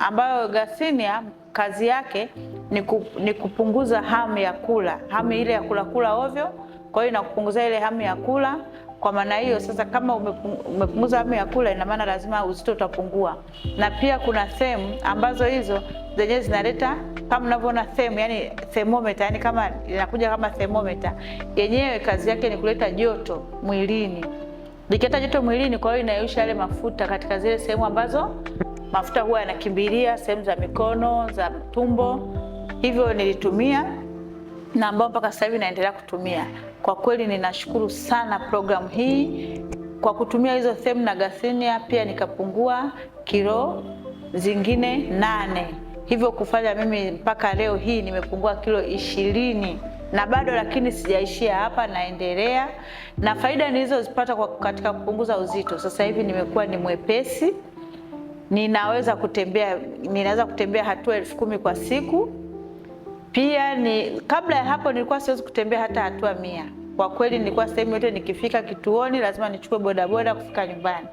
ambayo Garcinia kazi yake ni kupunguza hamu ya kula, hamu ile ya kula ovyo. Kwa hiyo inakupunguza ile hamu ya kula. Kwa maana hiyo sasa, kama umepunguza hamu ya kula, ina maana lazima uzito utapungua. Na pia kuna themu ambazo hizo zenyewe zinaleta, kama unavyoona themu, yani thermometer, yani kama inakuja kama thermometer yenyewe, kazi yake ni kuleta joto mwilini. Ikileta joto mwilini, kwa hiyo inayeyusha yale mafuta katika zile sehemu ambazo mafuta huwa yanakimbilia, sehemu za mikono, za tumbo. Hivyo nilitumia na ambao mpaka sasa hivi naendelea kutumia. Kwa kweli ninashukuru sana programu hii. Kwa kutumia hizo themu na Garcinia pia nikapungua kilo zingine 8. Hivyo kufanya mimi mpaka leo hii nimepungua kilo 20 na bado, lakini sijaishia hapa, naendelea. Na faida nilizozipata katika kupunguza uzito, sasa hivi nimekuwa ni mwepesi. Ninaweza kutembea hatua 10,000 kwa siku. Pia kabla ya hapo nilikuwa siwezi kutembea hata hatua 100. Kwa kweli nilikuwa sehemu yote nikifika kituoni lazima nichukue bodaboda kufika nyumbani.